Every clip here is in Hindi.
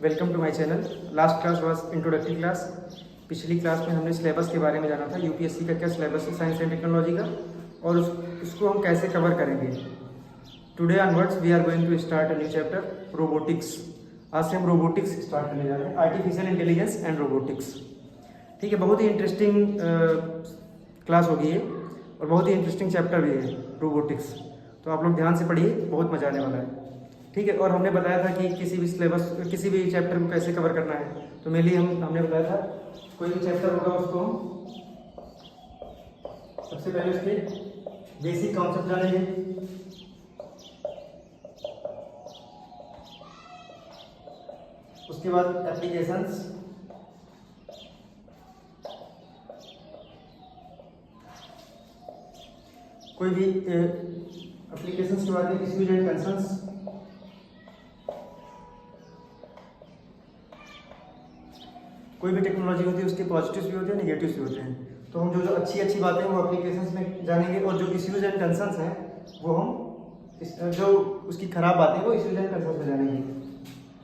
Welcome to my channel. Last class was introductory class. पिछली क्लास में हमने सिलेबस के बारे में जाना था, यूपीएससी का क्या सिलेबस है साइंस एंड टेक्नोलॉजी का, और उसको हम कैसे कवर करेंगे। Today onwards we are going to start a new chapter, robotics. आज से हम रोबोटिक्स स्टार्ट करने जा रहे हैं, आर्टिफिशियल इंटेलिजेंस एंड रोबोटिक्स। ठीक है, बहुत ही इंटरेस्टिंग क्लास होगी ये, और बहुत ही इंटरेस्टिंग चैप्टर भी है रोबोटिक्स। तो आप लोग ध्यान से पढ़िए, बहुत मजा आने वाला है। ठीक है, और हमने बताया था कि किसी भी सिलेबस, किसी भी चैप्टर को कैसे कवर करना है। तो मेनली हमने बताया था कोई भी चैप्टर होगा उसको हम सबसे पहले उसके बेसिक कॉन्सेप्ट जानेंगे, उसके बाद एप्लीकेशंस, कोई भी एप्लीकेशंस के बाद में इश्यूज एंड कंसर्न्स, कोई भी टेक्नोलॉजी होती है उसके पॉजिटिव्स भी होते हैं, नेगेटिव्स भी होते हैं। तो हम जो अच्छी बातें हैं वो एप्लीकेशंस में जानेंगे, और जो इश्यूज एंड कंसर्न्स हैं वो हम जो उसकी खराब बातें हैं वो इश्यूज एंड कंसर्न्स में जानेंगे।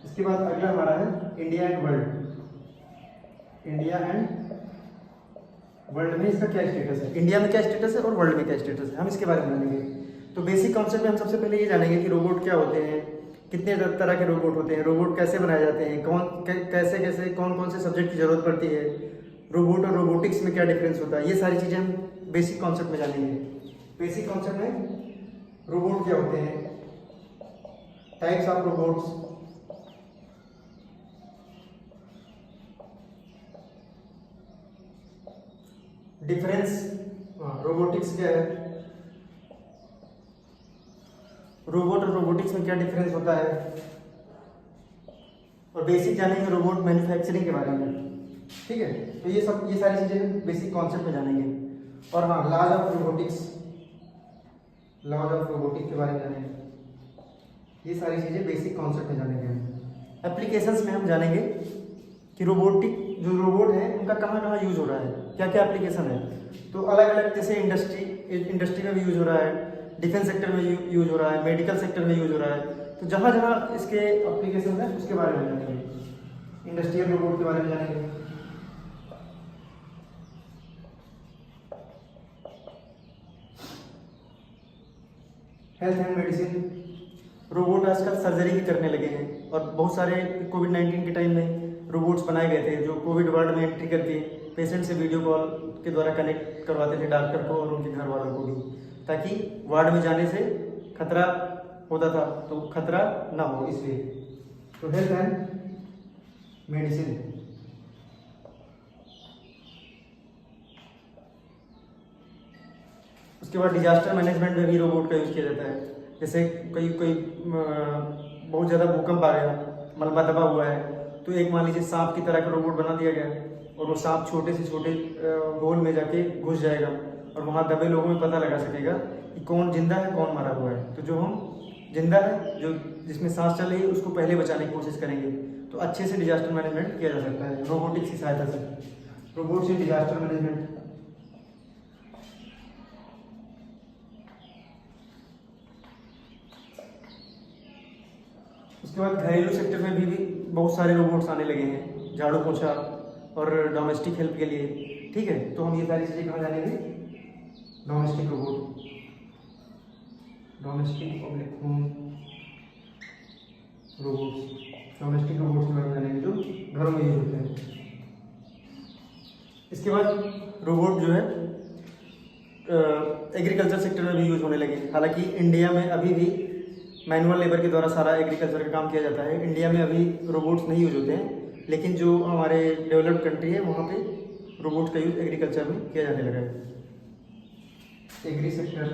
इसके बाद अगला हमारा है India and world. India and world में इसका क्या स्टेटस है, इंडिया में क्या स्टेटस है और वर्ल्ड में क्या स्टेटस है, हम इसके बारे में जानेंगे। तो बेसिक कॉन्सेप्ट में हम सबसे पहले ये जानेंगे कि रोबोट क्या होते हैं, कितने तरह के रोबोट होते हैं, रोबोट कैसे बनाए जाते हैं, कैसे कौन कौन से सब्जेक्ट की जरूरत पड़ती है, रोबोट और रोबोटिक्स में क्या डिफरेंस होता है। ये सारी चीज़ें हम बेसिक कॉन्सेप्ट में जानेंगे। बेसिक कॉन्सेप्ट में रोबोट क्या होते हैं, types of robots, difference, robotics क्या है, रोबोट और रोबोटिक्स में क्या डिफरेंस होता है, और बेसिक जानेंगे रोबोट मैन्युफैक्चरिंग के बारे में। ठीक है, तो ये सारी चीजें बेसिक कॉन्सेप्ट में जानेंगे। और हाँ, laws of robotics, laws of robotics के बारे में जानेंगे। ये सारी चीजें बेसिक कॉन्सेप्ट में जानेंगे। एप्लीकेशंस में हम जानेंगे कि जो रोबोट है उनका कहाँ कहाँ यूज हो रहा है, क्या क्या एप्लीकेशन है। तो अलग अलग, जैसे इंडस्ट्री में भी यूज हो रहा है, डिफेंस सेक्टर में यूज हो रहा है, मेडिकल सेक्टर में यूज हो रहा है। तो जहाँ जहाँ इसके एप्लीकेशन है उसके बारे में जानेंगे। इंडस्ट्रियल रोबोट के बारे में जानेंगे। हेल्थ एंड मेडिसिन, रोबोट आजकल सर्जरी भी करने लगे हैं, और बहुत सारे कोविड-19 के टाइम में रोबोट्स बनाए गए थे जो कोविड वार्ड में एंट्री करके पेशेंट से वीडियो कॉल के द्वारा कनेक्ट करवाते थे डॉक्टर को और उनके घर वालों को भी, ताकि वार्ड में जाने से खतरा होता था तो खतरा ना हो, इसलिए। तो हेल्थ एंड मेडिसिन, उसके बाद डिजास्टर मैनेजमेंट में भी रोबोट का यूज किया जाता है। जैसे कोई बहुत ज़्यादा भूकंप आ गया, मलबा दबा हुआ है, तो एक मान लीजिए सांप की तरह का रोबोट बना दिया गया, और वो सांप छोटे से छोटे होल में जाके घुस जाएगा, और वहाँ दबे लोगों में पता लगा सकेगा कि कौन जिंदा है कौन मरा हुआ है। तो जो हम जिंदा है, जो जिसमें सांस चल रही है, उसको पहले बचाने की कोशिश करेंगे। तो अच्छे से डिजास्टर मैनेजमेंट किया जा सकता है रोबोटिक्स की सहायता से। रोबोट से डिजास्टर मैनेजमेंट, उसके बाद घरेलू सेक्टर में भी बहुत सारे रोबोट्स आने लगे हैं, झाड़ू पोछा और डोमेस्टिक हेल्प के लिए। ठीक है, तो हम ये सारी चीज़ें कहाँ जानेंगे, domestic robot, domestic public home robots, domestic robots के बारे में जानेंगे जो घरों में यूज होते हैं। इसके बाद रोबोट जो है एग्रीकल्चर सेक्टर में भी यूज होने लगे। हालांकि इंडिया में अभी भी मैनुअल लेबर के द्वारा सारा एग्रीकल्चर का काम किया जाता है, इंडिया में अभी रोबोट्स नहीं यूज होते हैं, लेकिन जो हमारे डेवलप्ड कंट्री है वहाँ पे रोबोट्स का यूज एग्रीकल्चर में किया जाने लगा है। एग्री सेक्टर,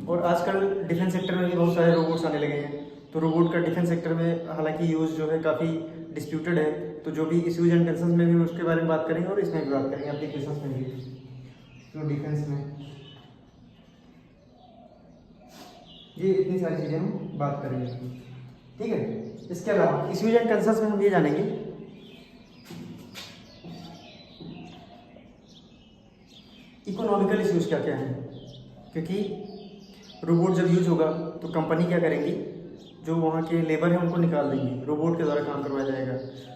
और आजकल डिफेंस सेक्टर में भी बहुत सारे रोबोट्स आने लगे हैं। तो रोबोट का डिफेंस सेक्टर में हालांकि यूज जो है काफ़ी डिस्प्यूटेड है, तो जो भी इश्यूज एंड कंसर्न्स में भी उसके बारे में बात करेंगे, और इसमें भी बात करेंगे, एप्लीकेशंस में भी। तो डिफेंस में ये इतनी सारी चीज़ें हम बात करेंगे। ठीक है, इसके अलावा इश्यूज एंड कंसर्न्स में हम ये जानेंगे इकोनॉमिकल इश्यूज क्या क्या हैं, क्योंकि रोबोट जब यूज होगा तो कंपनी क्या करेंगी, जो वहाँ के लेबर हैं उनको निकाल देंगी, रोबोट के द्वारा काम करवाया जाएगा।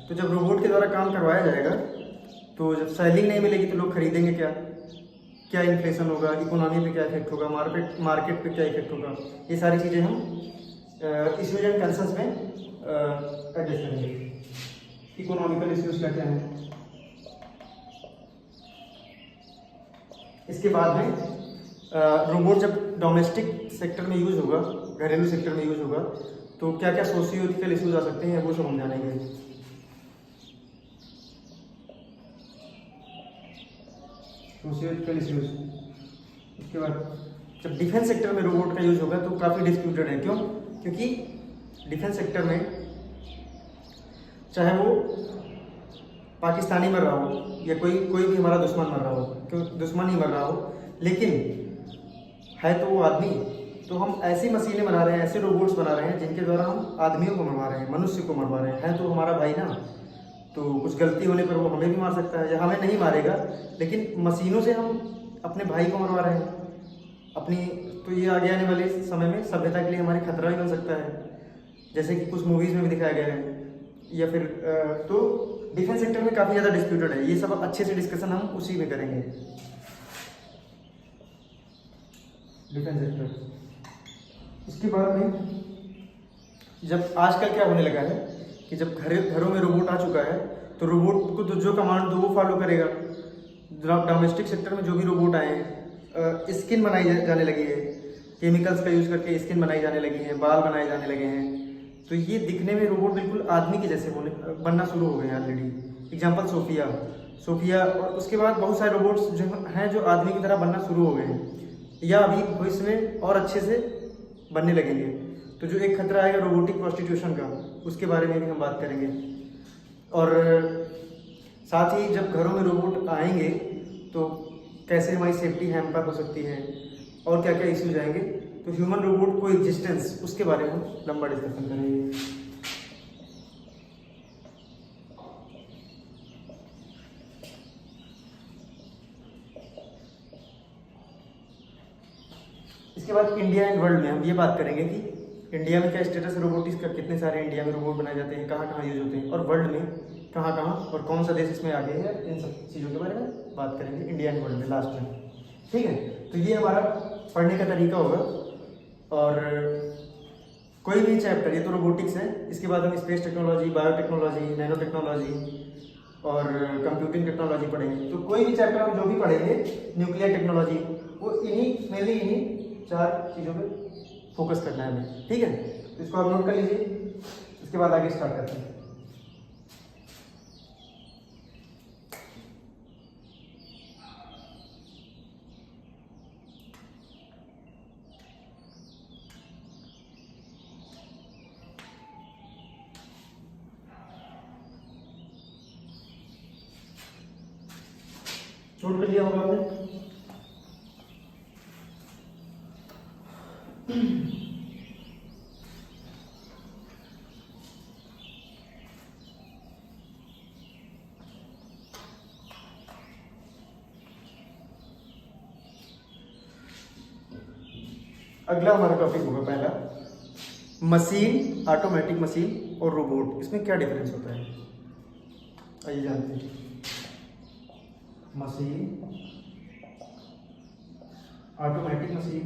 तो जब रोबोट के द्वारा काम करवाया जाएगा तो जब सैलरी नहीं मिलेगी तो लोग खरीदेंगे क्या, क्या इन्फ्लेशन होगा, इकोनॉमी पे क्या इफेक्ट होगा, मार्केट पे क्या इफेक्ट होगा, ये सारी चीज़ें हम इश्यूज एंड कंसर्न्स में एड्रेस करेंगे। इकोनॉमिकल इश्यूज क्या क्या हैं। इसके बाद में रोबोट जब डोमेस्टिक सेक्टर में यूज़ होगा, घरेलू सेक्टर में यूज़ होगा, तो क्या क्या सोशियो इथिकल इश्यूज आ सकते हैं वो सब हम जानेंगे। Socio ethical issues. उसके बाद जब डिफेंस सेक्टर में रोबोट का यूज़ होगा तो काफ़ी डिस्प्यूटेड है। क्यों? क्योंकि डिफेंस सेक्टर में चाहे वो पाकिस्तानी मर रहा हो या कोई भी हमारा दुश्मन मर रहा हो, क्यों दुश्मन ही मर रहा हो, लेकिन है तो वो आदमी, तो हम ऐसी मशीनें बना रहे हैं, ऐसे रोबोट्स बना रहे हैं जिनके द्वारा हम आदमियों को मरवा रहे हैं, मनुष्य को मरवा रहे हैं। है तो हमारा भाई ना, तो कुछ गलती होने पर वो हमें भी मार सकता है या हमें नहीं मारेगा, लेकिन मशीनों से हम अपने भाई को मरवा रहे हैं अपनी। तो ये आगे आने वाले समय में सभ्यता के लिए हमारी खतरा भी बन सकता है, जैसे कि कुछ मूवीज़ में भी दिखाया गया है। या फिर तो डिफेंस सेक्टर में काफ़ी ज़्यादा डिस्प्यूटेड है, ये सब अच्छे से डिस्कशन हम उसी में करेंगे। Defence sector. उसके बाद में जब आजकल क्या होने लगा है कि जब घरों में रोबोट आ चुका है तो रोबोट को तो जो कमांड दो वो फॉलो करेगा। डोमेस्टिक सेक्टर में जो भी रोबोट आए हैं, स्किन बनाई जाने लगी है, केमिकल्स का यूज़ करके स्किन बनाई जाने लगी है, बाल बनाए जाने लगे हैं, तो ये दिखने में रोबोट बिल्कुल आदमी के जैसे बनना शुरू हो गए हैं ऑलरेडी। एग्जाम्पल सोफिया और उसके बाद बहुत सारे रोबोट्स जो हैं जो आदमी की तरह बनना शुरू हो गए हैं या अभी भविष्य में और अच्छे से बनने लगेंगे। तो जो एक खतरा आएगा रोबोटिक प्रोस्टिट्यूशन का, उसके बारे में भी हम बात करेंगे। और साथ ही जब घरों में रोबोट आएंगे तो कैसे हमारी सेफ्टी हैम्पर हो सकती है और क्या क्या इश्यूज आएंगे, तो ह्यूमन रोबोट को एग्जिस्टेंस, उसके बारे में हम लंबा डिस्कशन करेंगे। इसके बाद इंडिया एंड वर्ल्ड में हम ये बात करेंगे कि इंडिया में क्या स्टेटस है रोबोटिक्स का, कितने सारे इंडिया में रोबोट बनाए जाते हैं, कहाँ कहाँ यूज होते हैं, और वर्ल्ड में कहाँ कहाँ और कौन सा देश इसमें आगे है, इन सब चीज़ों के बारे में बात करेंगे इंडिया एंड वर्ल्ड में लास्ट में। ठीक है, तो ये हमारा पढ़ने का तरीका होगा। और कोई भी चैप्टर, ये तो रोबोटिक्स है, इसके बाद हम space technology, biotechnology, nano technology और कंप्यूटिंग टेक्नोलॉजी पढ़ेंगे। तो कोई भी चैप्टर हम जो भी पढ़ेंगे, न्यूक्लियर टेक्नोलॉजी, वो मेनली इन्हीं 4 चीज़ों पे फोकस करना है हमें। ठीक है, तो इसको आप नोट कर लीजिए, इसके बाद आगे स्टार्ट करते हैं। नोट कर लिया होगा आपने। अगला हमारा टॉपिक होगा पहला, मशीन, ऑटोमेटिक मशीन और रोबोट, इसमें क्या डिफरेंस होता है, आइए जानते हैं। मशीन, ऑटोमेटिक मशीन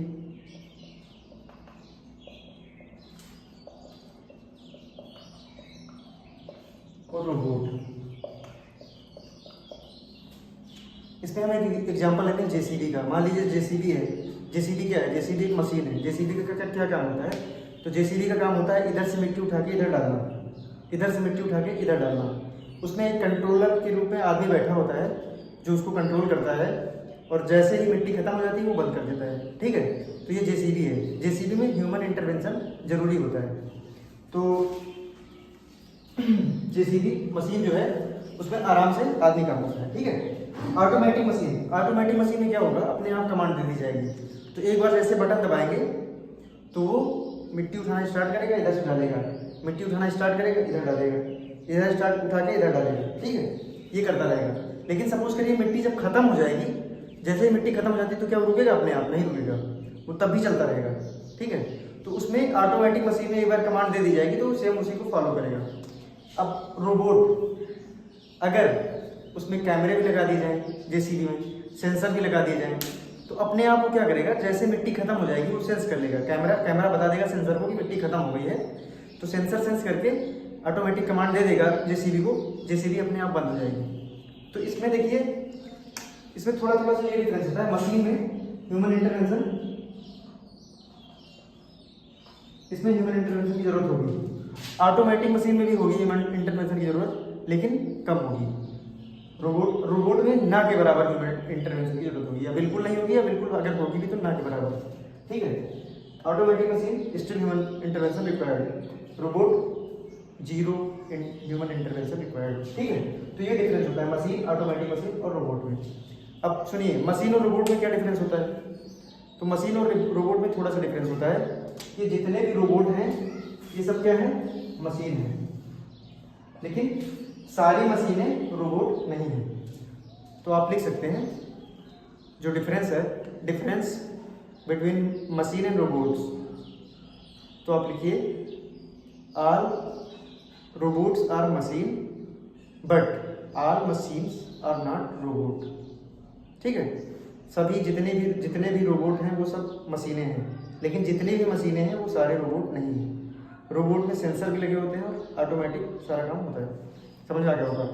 और रोबोट। इसमें हम एक एग्जांपल लेते हैं जेसीबी का। मान लीजिए जेसीबी है। जेसीबी क्या है? जेसीबी एक मशीन है। जेसीबी का क्या काम होता है? तो जेसीबी का काम होता है इधर से मिट्टी उठा के इधर डालना, इधर से मिट्टी उठा के इधर डालना। उसमें एक कंट्रोलर के रूप में आदमी बैठा होता है जो उसको कंट्रोल करता है, और जैसे ही मिट्टी खत्म हो जाती है वो बंद कर देता है। ठीक है, तो ये जेसीबी है। जेसीबी में ह्यूमन इंटरवेंशन जरूरी होता है। तो जेसीबी मशीन जो है उसमें आराम से आदमी काम करता है। ठीक है। ऑटोमेटिक मशीन, ऑटोमेटिक मशीन में क्या होगा, अपने आप कमांड दे दी जाएगी। तो एक बार जैसे बटन दबाएंगे तो वो मिट्टी उठाना स्टार्ट करेगा, इधर से डालेगा, मिट्टी उठाना स्टार्ट करेगा, इधर डालेगा, इधर स्टार्ट उठा के इधर डालेगा। ठीक है, ये करता रहेगा। लेकिन सपोज करिए मिट्टी जब खत्म हो जाएगी, जैसे ही मिट्टी खत्म हो जाती है तो क्या वो रुकेगा? अपने आप नहीं रुकेगा। वो तब भी चलता रहेगा, ठीक है। तो उसमें ऑटोमेटिक मशीन में एक बार कमांड दे दी जाएगी तो सेम उसी को फॉलो करेगा। अब रोबोट, अगर उसमें कैमरे भी लगा दिए जाएँ जेसीबी में, सेंसर भी लगा दिए जाएँ, तो अपने आप वो क्या करेगा, जैसे मिट्टी खत्म हो जाएगी वो सेंस कर लेगा, कैमरा बता देगा सेंसर को कि मिट्टी खत्म हो गई है, तो सेंसर सेंस करके ऑटोमेटिक कमांड दे देगा जेसीबी को, जेसीबी अपने आप बंद हो जाएगी। तो इसमें देखिए, इसमें थोड़ा थोड़ा सा ये डिफरेंस होता है। मशीन में ह्यूमन इंटरवेंशन, इसमें ह्यूमन इंटरवेंशन की जरूरत होगी, ऑटोमेटिक मशीन में भी होगी ह्यूमन इंटरवेंशन की जरूरत, लेकिन कम होगी। रोबोट में ना के बराबर ह्यूमन इंटरवेंशन की जरूरत होगी, या बिल्कुल नहीं होगी, या बिल्कुल अगर होगी भी तो ना के बराबर, ठीक है। Automatic machine still human intervention required, robot zero human intervention required, ठीक है। तो ये डिफरेंस होता है मशीन, ऑटोमेटिक मशीन और रोबोट में। अब सुनिए, मशीन और रोबोट में क्या डिफरेंस होता है। तो मशीन और रोबोट में थोड़ा सा डिफरेंस होता है कि जितने भी रोबोट हैं ये सब क्या है, मशीन है, लेकिन सारी मशीनें रोबोट नहीं है। तो आप लिख सकते हैं जो डिफरेंस है, difference between machine and robots, तो आप लिखिए all robots are machine but all machines are not robot, ठीक है। सभी जितने भी रोबोट हैं वो सब मशीनें हैं, लेकिन जितनी भी मशीनें हैं वो सारे रोबोट नहीं हैं। रोबोट में सेंसर भी लगे होते हैं और ऑटोमेटिक सारा काम होता है। समझ आ गया होगा।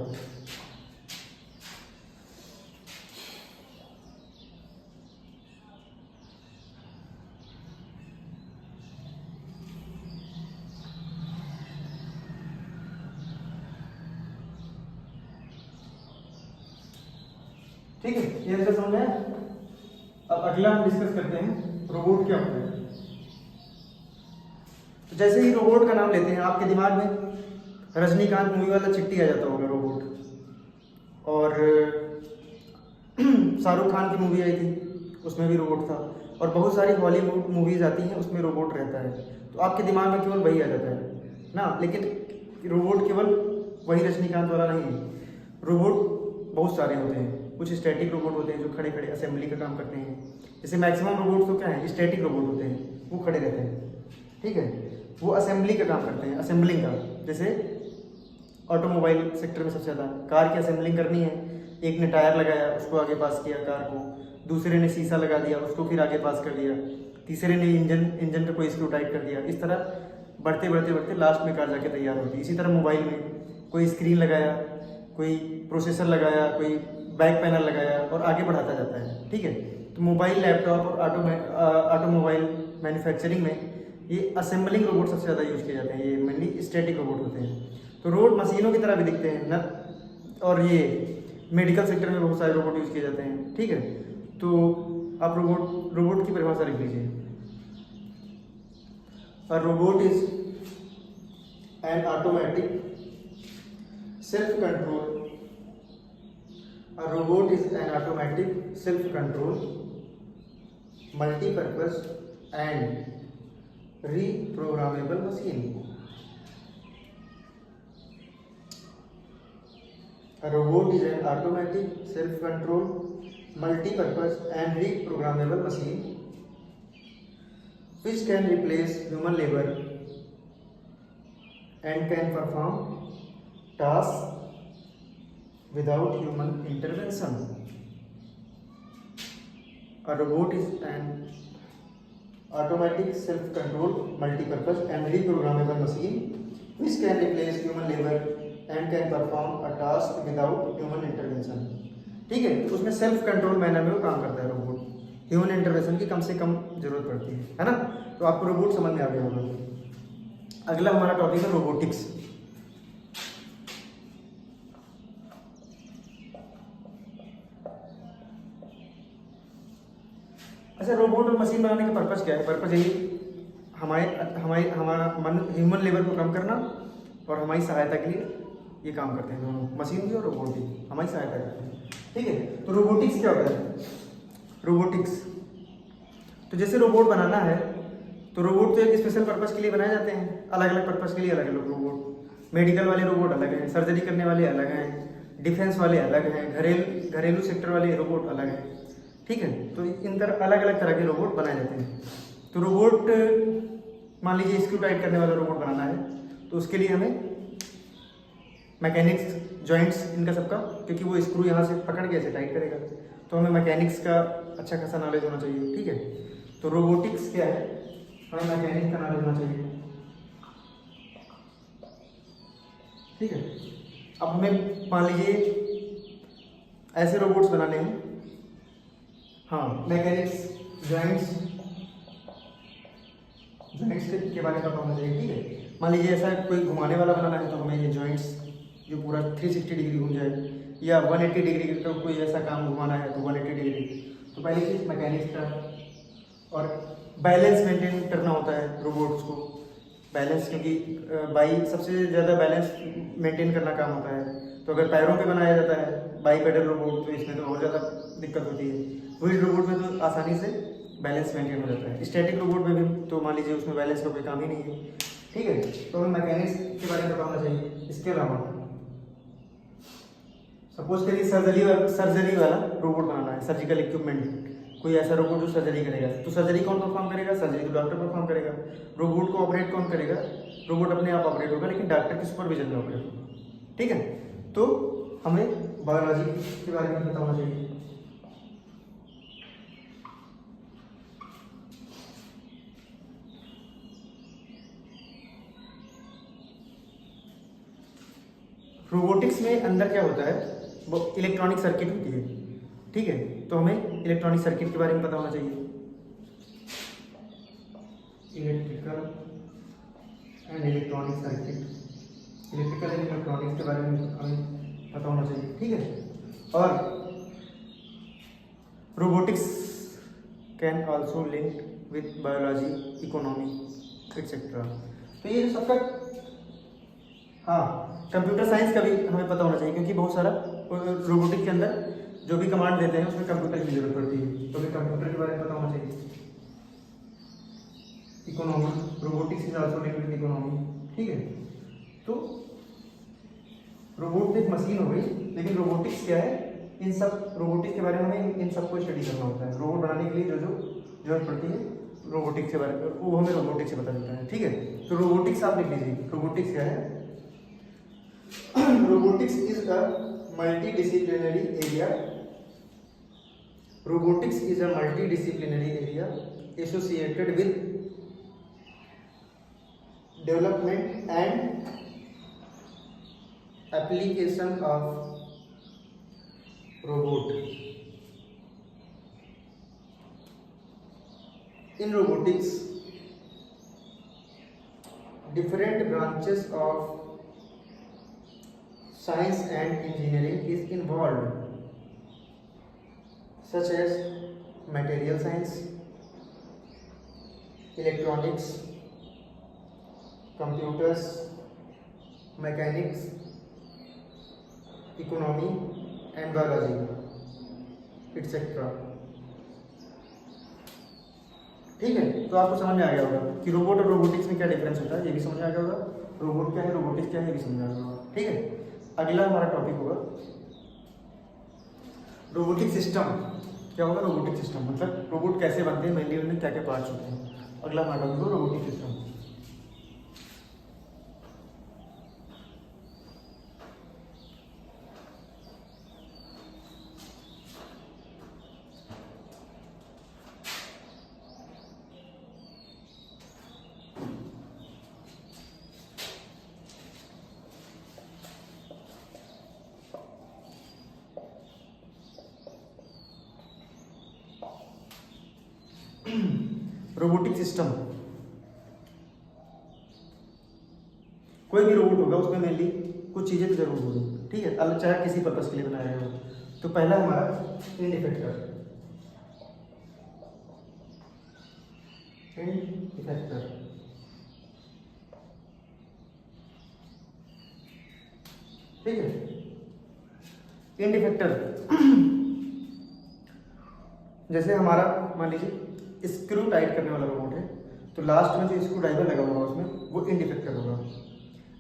ठीक है, ये आंसर समझ आया। अब अगला हम डिस्कस करते हैं रोबोट क्या होता है। तो जैसे ही रोबोट का नाम लेते हैं आपके दिमाग में रजनीकांत मूवी वाला चिट्टी आ जाता होगा रोबोट, और शाहरुख खान की मूवी आई थी उसमें भी रोबोट था, और बहुत सारी हॉलीवुड मूवीज आती हैं उसमें रोबोट रहता है। तो आपके दिमाग में केवल वही आ जाता है ना, लेकिन रोबोट केवल वही रजनीकांत वाला नहीं है। रोबोट बहुत सारे होते हैं, कुछ स्टैटिक रोबोट होते हैं जो खड़े खड़े असेंबली का काम करते हैं। जैसे मैक्सिमम रोबोट तो क्या है, स्टैटिक रोबोट होते हैं, वो खड़े रहते हैं, ठीक है। वो असेंबली का काम करते हैं, असेंबलिंग का। जैसे ऑटोमोबाइल सेक्टर में सबसे ज़्यादा कार की असेंबलिंग करनी है, एक ने टायर लगाया उसको आगे पास किया कार को, दूसरे ने शीशा लगा दिया उसको फिर आगे पास कर दिया, तीसरे ने इंजन पे कोई स्क्रू टाइट कर दिया। इस तरह बढ़ते बढ़ते बढ़ते लास्ट में कार जाके तैयार होती है। इसी तरह मोबाइल में कोई स्क्रीन लगाया, कोई प्रोसेसर लगाया, कोई बैक पैनल लगाया और आगे बढ़ाता जाता है, ठीक है। तो मोबाइल, लैपटॉप और ऑटोमोबाइल मैन्युफैक्चरिंग में ये असेंबलिंग रोबोट सबसे ज़्यादा यूज़ किए जाते हैं। ये मेनली स्टैटिक रोबोट होते हैं। तो रोबोट मशीनों की तरह भी दिखते हैं न, और ये मेडिकल सेक्टर में बहुत सारे रोबोट यूज़ किए जाते हैं, ठीक है। तो आप रोबोट की परिभाषा लिख लीजिए। A robot is an automatic self control. A robot is an automatic, self-controlled, multi-purpose and reprogrammable machine. A robot is an automatic, self-controlled, multi-purpose and reprogrammable machine which can replace human labor and can perform tasks without human intervention. A robot is an automatic, self-controlled, multi-purpose and reprogrammable machine which can replace human labor and can perform a task without human intervention. ठीक है, तो उसमें सेल्फ कंट्रोल मैनर में वो काम करता है रोबोट, ह्यूमन इंटरवेंशन की कम से कम जरूरत पड़ती है ना। तो आपको रोबोट समझ में आ गया होगा। अगला हमारा टॉपिक है रोबोटिक्स। अच्छा, रोबोट और मशीन बनाने का पर्पस क्या है? पर्पस यही हमारा ह्यूमन लेबर को कम करना और हमारी सहायता के लिए ये काम करते हैं दोनों, मशीन भी और रोबोट भी हमारी सहायता करते हैं, ठीक है। तो रोबोटिक्स क्या होता है? रोबोटिक्स तो जैसे रोबोट बनाना है तो रोबोट तो एक स्पेशल पर्पस के लिए बनाए जाते हैं, अलग अलग पर्पस के लिए अलग अलग रोबोट। मेडिकल वाले रोबोट अलग हैं, सर्जरी करने वाले अलग हैं, डिफेंस वाले अलग हैं, घरेलू सेक्टर वाले रोबोट अलग हैं, ठीक है। तो इन तरह अलग अलग तरह के रोबोट बनाए जाते हैं। तो रोबोट मान लीजिए स्क्रू टाइट करने वाला रोबोट बनाना है, तो उसके लिए हमें मैकेनिक्स जॉइंट्स इनका सबका, क्योंकि वो स्क्रू यहाँ से पकड़ के ऐसे टाइट करेगा, तो हमें मैकेनिक्स का अच्छा खासा नॉलेज होना चाहिए, ठीक है। तो रोबोटिक्स क्या है, हमें मैकेनिक्स का नॉलेज होना चाहिए, ठीक है। अब हमें मान लीजिए ऐसे रोबोट्स बनाने हैं, हाँ, मैकेनिक्स जॉइंट्स के बारे में पता होना चाहिए, ठीक है। मान लीजिए ऐसा कोई घुमाने वाला बनाना है, तो हमें ये जॉइंट्स जो पूरा 360 डिग्री घूम जाए, या 180 डिग्री का कोई ऐसा काम घुमाना है तो 180 डिग्री, तो पहले चीज मैकेनिक्स का। और बैलेंस मेंटेन करना होता है रोबोट्स को, बैलेंस, क्योंकि बाई सबसे ज़्यादा बैलेंस मेंटेन करना काम होता है। तो अगर पैरों पे बनाया जाता है बाई पैडल रोबोट, तो इसमें तो और ज़्यादा दिक्कत होती है। व्हील रोबोट में तो आसानी से बैलेंस मेंटेन हो जाता है। स्टैटिक रोबोट में भी तो मान लीजिए उसमें बैलेंस का कोई काम ही नहीं है, ठीक है। तो हमें मैकेनिक्स के बारे में पता होना चाहिए। इसके अलावा सपोज करिए सर्जरी वाला रोबोट बनाना है, सर्जिकल इक्विपमेंट, कोई ऐसा रोबोट जो सर्जरी करेगा, तो सर्जरी कौन परफॉर्म करेगा, सर्जरी तो डॉक्टर परफॉर्म करेगा। रोबोट को ऑपरेट कौन करेगा, रोबोट अपने आप ऑपरेट होगा, लेकिन डॉक्टर के सुपरविजन में ऑपरेट होगा, ठीक है। तो हमें बायोलॉजी के बारे में पता होना चाहिए। रोबोटिक्स में अंदर क्या होता है, वो इलेक्ट्रॉनिक सर्किट होती है, ठीक है। तो हमें इलेक्ट्रॉनिक सर्किट के बारे में पता होना चाहिए, electrical and electronic circuit, electrical and electronics के बारे में हमें पता होना चाहिए, ठीक है। और robotics can also link with biology, economy etcetera. तो ये जो सबका, हाँ, कंप्यूटर साइंस का भी हमें पता होना चाहिए, क्योंकि बहुत सारा रोबोटिक के अंदर जो भी कमांड देते हैं उसमें कंप्यूटर की जरूरत पड़ती है, तो हमें कंप्यूटर के बारे में पता होना चाहिए। Economy, robotics is also linked with economy, ठीक है। तो रोबोट एक मशीन हो गई, लेकिन रोबोटिक्स क्या है, इन सब रोबोटिक्स के बारे में हमें इन सबको स्टडी करना होता है। रोबोट बनाने के लिए जो जो जरूरत पड़ती है रोबोटिक्स के बारे में, वो हमें रोबोटिक्स से पता चलता है, ठीक है। तो रोबोटिक्स आप लिख लीजिए, रोबोटिक्स क्या है, robotics is a multidisciplinary area. Robotics is a multidisciplinary area associated with development and application of robot. In robotics, different branches of science and engineering is involved, such as material science, electronics, computers, mechanics, economy and biology, etc. ठीक है। तो आपको समझ में आ गया होगा कि रोबोट और रोबोटिक्स में क्या डिफरेंस होता है, ये भी समझ में आ गया होगा। रोबोट क्या है, रोबोटिक्स क्या है, ये भी समझ में आ गया होगा, ठीक है। अगला हमारा टॉपिक होगा रोबोटिक सिस्टम। क्या होगा रोबोटिक सिस्टम, मतलब रोबोट कैसे बनते हैं, मेनली उनमें क्या क्या पार्ट्स होते हैं। अगला हमारा टॉपिक होगा रोबोटिक सिस्टम। रोबोटिक सिस्टम, कोई भी रोबोट होगा उसमें मेनली कुछ चीजें तो जरूर होगी, ठीक है, अलग चाहे किसी पर्पस के लिए बनाया गया हो। तो पहला हमारा एंड इफेक्टर, ठीक है। एंड इफेक्टर जैसे हमारा मान लीजिए स्क्रू टाइट करने वाला रोबोट है, तो लास्ट में जो स्क्रू ड्राइवर लगा होगा उसमें वो एंड इफेक्टर होगा।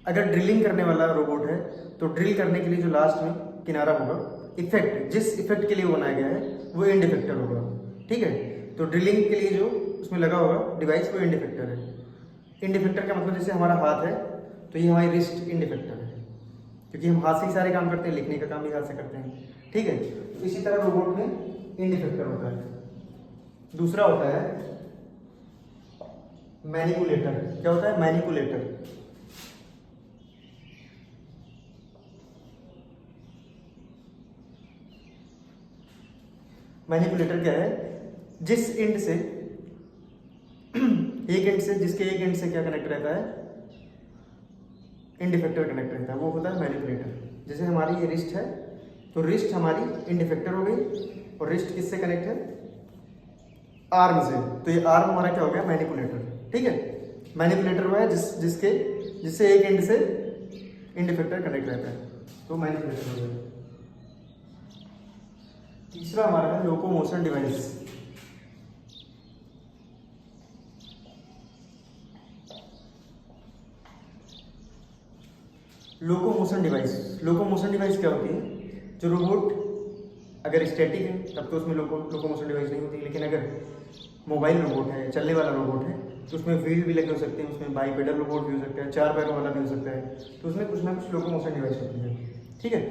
अगर ड्रिलिंग करने वाला रोबोट है, तो ड्रिल करने के लिए जो लास्ट में किनारा होगा, इफेक्ट जिस इफेक्ट के लिए वो बनाया गया है वो एंड इफेक्टर होगा, ठीक है। तो ड्रिलिंग के लिए जो उसमें लगा होगा डिवाइस वो एंड इफेक्टर है। एंड इफेक्टर का मतलब जैसे हमारा हाथ है तो ये हमारी रिस्ट एंड इफेक्टर है, क्योंकि हम हाथ से ही सारे काम करते हैं, लिखने का काम भी हाथ से करते हैं, ठीक है। तो इसी तरह रोबोट में एंड इफेक्टर होता है। दूसरा होता है मैनिपुलेटर। क्या होता है? मैनिपुलेटर। मैनिपुलेटर क्या है? जिस एंड से जिसके एक एंड से क्या कनेक्ट रहता है? एंड इफेक्टर कनेक्ट रहता है, वो होता है मैनिपुलेटर। जैसे हमारी ये रिस्ट है तो रिस्ट हमारी एंड इफेक्टर हो गई, और रिस्ट किससे कनेक्ट है? आर्म से। तो ये आर्म हमारा क्या हो गया? मैनिपुलेटर, ठीक है। मैनिपुलेटर वो है जिससे एक एंड से एंड इफेक्टर कनेक्ट रहता है, तो मैनिपुलेटर हो गया। तीसरा हमारा है लोकोमोशन डिवाइस। लोकोमोशन डिवाइस क्या होती है? जो रोबोट अगर स्टैटिक है तब तो उसमें लोकोमोशन डिवाइस नहीं होती, लेकिन अगर मोबाइल रोबोट है, चलने वाला रोबोट है, तो उसमें व्हील भी लगे हो सकते हैं, उसमें बाईपेडल रोबोट भी हो सकता है, 4 पैरों वाला भी हो सकता है, तो उसमें कुछ ना कुछ लोकोमोशन डिवाइस होती है, ठीक है।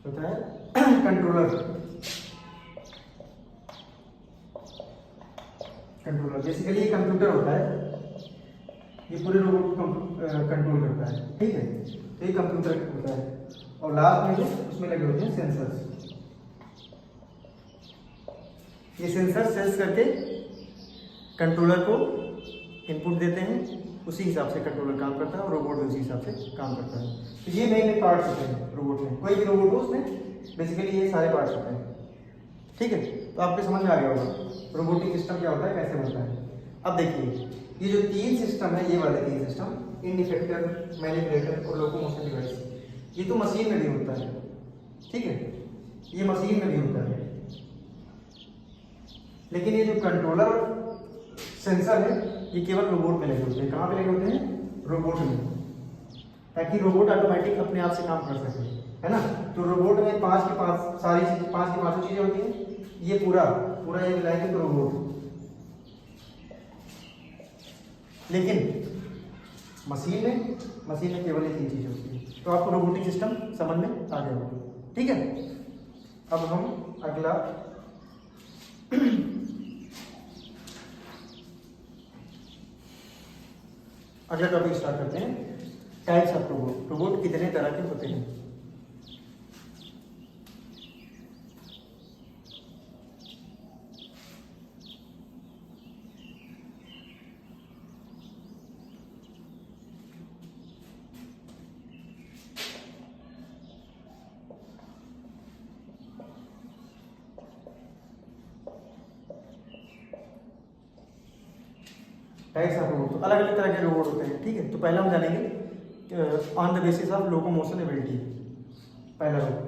होता है कंट्रोलर। बेसिकली ये कंप्यूटर होता है, ये पूरे रोबोट को कंट्रोल करता है, ठीक है। तो ये कंप्यूटर होता है, और लास्ट में जो उसमें लगे होते हैं सेंसर्स। ये सेंसर सेंस करके कंट्रोलर को इनपुट देते हैं, उसी हिसाब से कंट्रोलर काम करता है और रोबोट भी उसी हिसाब से काम करता है। तो ये नए पार्ट्स होते हैं रोबोट में। कोई भी रोबोट हो उसमें बेसिकली ये सारे पार्ट्स होते हैं, ठीक है। तो आपको समझ में आ गया होगा रोबोटिक सिस्टम क्या होता है, कैसे बनता है। अब देखिए ये जो 3 सिस्टम है, ये वाले 3 सिस्टम, एंड इफेक्टर, मैनिपुलेटर और लोकोमोशन डिवाइस, ये तो मशीन में भी होता है, ठीक है। ये मशीन में भी होता है, लेकिन ये जो कंट्रोलर सेंसर है ये केवल रोबोट में लगे होते हैं। कहाँ पे लगे होते हैं? रोबोट में, ताकि रोबोट ऑटोमेटिक अपने आप से काम कर सके, है ना। तो रोबोट में 5 की 5 सारी 5 की 5 चीजें होती हैं। ये पूरा ये मिलाएंगे तो रोबोट। लेकिन मशीन में केवल ये 3 चीजें होती हैं। तो आपको रोबोटिक सिस्टम समझ में आ गया होगा, ठीक है। अब हम अगला टॉपिक स्टार्ट करते हैं, टाइप्स ऑफ रोबोट। रोबोट कितने तरह के होते हैं? टाइप्स ऑफ रोबोट, तो अलग अलग तरह के रोबोट होते हैं, ठीक है। तो पहला हम जानेंगे on the basis of locomotion ability. पहला रोबोट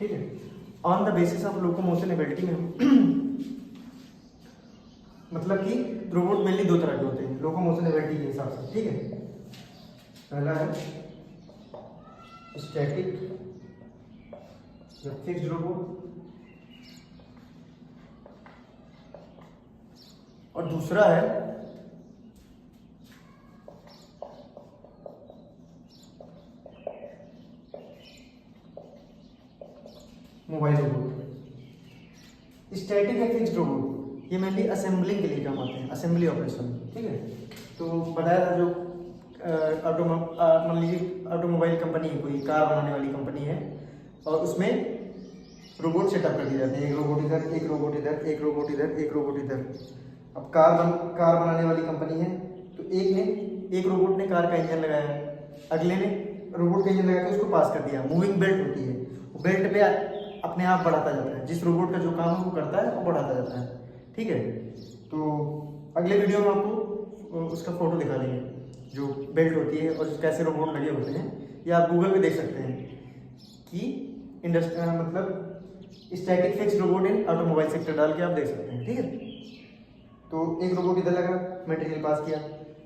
ठीक है। On the basis of locomotion ability में हम मतलब कि रोबोट मेनली 2 तरह के होते हैं लोकोमोशन एबिलिटी के हिसाब से, ठीक है। पहला है स्टैटिक या फिक्स्ड रोबोट, और दूसरा है मोबाइल रोबोट। स्टैटिक या फिक्स्ड रोबोट ये मेनली असेंबलिंग के लिए काम आते हैं, असेंबली ऑपरेशन, ठीक है। तो बताया था जो मान लीजिए ऑटोमोबाइल कंपनी है, कोई कार बनाने वाली कंपनी है, और उसमें रोबोट सेटअप कर दिए जाते हैं, एक रोबोट इधर, एक रोबोट इधर, एक रोबोट इधर, एक रोबोट इधर। अब कार बनाने वाली कंपनी है, तो एक रोबोट ने कार का इंजन लगाया, अगले ने रोबोट का इंजन लगा के उसको पास कर दिया। मूविंग बेल्ट होती है, वो बेल्ट पे अपने आप बढ़ाता जाता है, जिस रोबोट का जो काम है वो करता है, वो बढ़ाता जाता है, ठीक है। तो अगले वीडियो में आपको उसका फोटो दिखा देंगे जो बेल्ट होती है और कैसे रोबोट लगे होते हैं, या आप गूगल पे देख सकते हैं कि मतलब static fix robot in automobile sector डाल के आप देख सकते हैं, ठीक है। तो एक रोबोट इधर लगा, मटेरियल पास किया,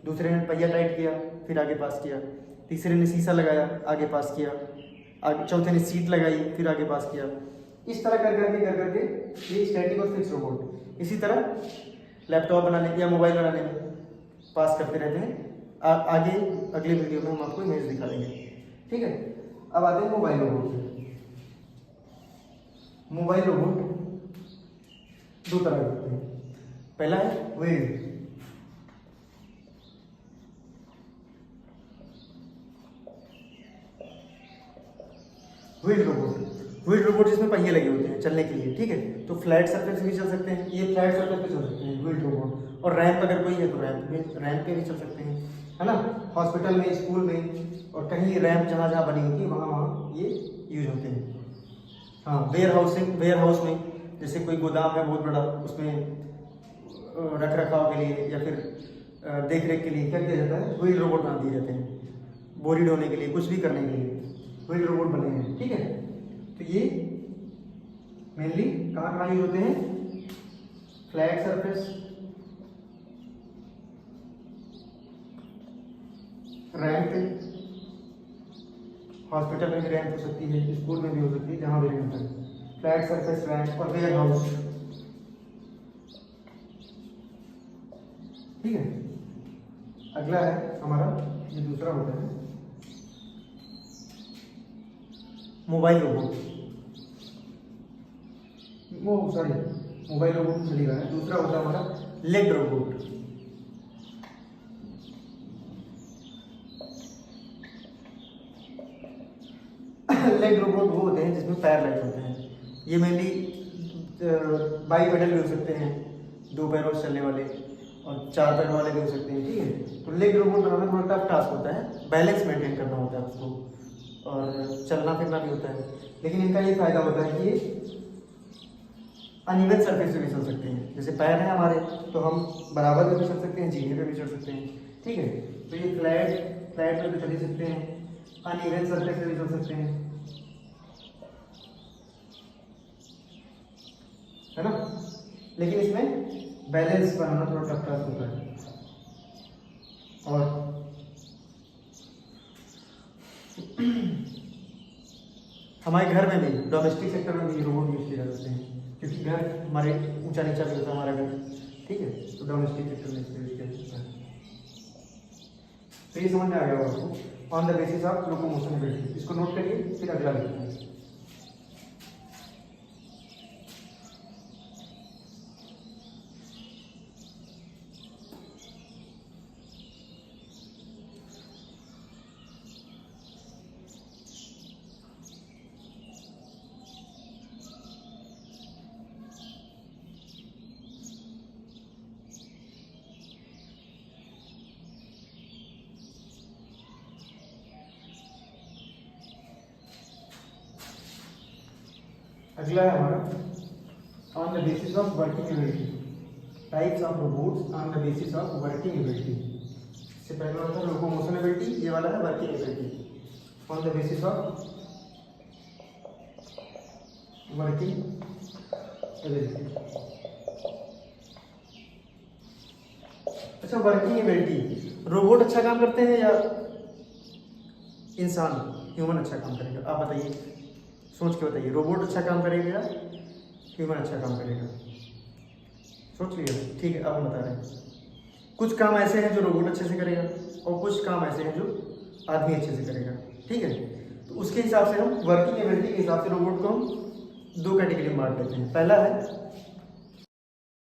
दूसरे ने पहिया टाइट किया, फिर आगे पास किया, तीसरे ने शीशा लगाया, आगे पास किया, आगे चौथे ने सीट लगाई, फिर आगे पास किया। इस तरह कर करके ये स्टैटिक और फिक्स रोबोट इसी तरह लैपटॉप बनाने या मोबाइल बनाने में पास करते रहते हैं। आगे अगले वीडियो में हम आपको इमेज दिखा देंगे, ठीक है। अब आते हैं मोबाइल रोबोट पे। मोबाइल रोबोट दो तरह के होते हैं। पहला है व्हील्ड। व्हील्ड रोबोट जिसमें पहिए लगे होते हैं चलने के लिए, ठीक है। तो फ्लैट सरफेस भी चल सकते हैं, ये फ्लैट सरफेस पे चल सकते हैं व्हील्ड रोबोट। और रैंप अगर कोई है तो रैंप पे भी चल सकते हैं, है ना। हॉस्पिटल में, स्कूल में और कहीं रैंप जहाँ जहाँ बनी होती है वहाँ ये यूज होते हैं। हाँ, वेयर हाउस में जैसे कोई गोदाम है बहुत बड़ा, उसमें रख रखाव के लिए या फिर देख रेख के लिए क्या किया जाता है, व्हील्ड रोबोट बना दिए जाते हैं। बोरी ढोने के लिए, कुछ भी करने के लिए व्हील्ड रोबोट बने हैं, ठीक है। तो ये मेनली कहाँ यूज होते हैं, फ्लैट सरफेस, रैंप पे, हॉस्पिटल में भी रैंप हो सकती है, स्कूल में भी हो सकती है, जहाँ भी रैंप है। फ्लैट सरफेस, रैंप और वेयर हाउस, ठीक है। अगला है हमारा ये दूसरा होता है मोबाइल रोबोट। मोबाइल रोबोट चली रहा है। दूसरा होता है हमारा लेग रोबोट। लेग रोबोट वो होते हैं जिसमें पैर लगे होते हैं। ये मेनली बाईपेडल भी हो सकते हैं, 2 पैरों से चलने वाले, और 4 पैरों वाले भी हो सकते हैं, ठीक है। तो लेग रोबोट बनाना थोड़ा टफ टास्क होता है, बैलेंस मेंटेन करना होता है उसको, और चलना फिरना भी होता है। लेकिन इनका ये फायदा होता है कि ये अनइवन सरफेस पे भी चल सकते हैं। जैसे पैर हैं हमारे, तो हम बराबर पे भी चल सकते हैं, जीने पे भी चल सकते हैं, ठीक है। तो ये फ्लैट पे भी चल ही सकते हैं, अनइवन सरफेस पे भी चल सकते हैं, है ना। लेकिन इसमें बैलेंस बनाना थोड़ा टफ टास्क होता है। और हमारे घर में भी, डोमेस्टिक सेक्टर में भी रोबोट यूज किए जाते हैं, क्योंकि घर हमारे ऊंचा नीचा भी होता है हमारा घर, ठीक है। तो डोमेस्टिक सेक्टर में इसको यूज किया जाता है। तो ये समझ में आ गया आपको, on the basis of locomotion ability. इसको नोट करिए, फिर अगला देखते हैं। अगला है हमारा on the basis of working ability, types of robots on the basis of working ability. इससे पहले होता है लोकोमोशन एबिलिटी, ये वाला है working ability. On the basis of working ability. अच्छा, वर्किंग एबिलिटी, रोबोट अच्छा काम करते हैं या इंसान, ह्यूमन अच्छा काम करेगा? आप बताइए, सोच के बताइए, रोबोट अच्छा काम करेगा या ह्यूमन अच्छा काम करेगा? सोच लिया, ठीक है। अब हम बता रहे हैं, कुछ काम ऐसे हैं जो रोबोट अच्छे से करेगा और कुछ काम ऐसे हैं जो आदमी अच्छे से करेगा, ठीक है। तो उसके हिसाब से हम वर्किंग एबिलिटी के हिसाब से रोबोट को हम 2 कैटेगरी में बांट देते हैं। पहला है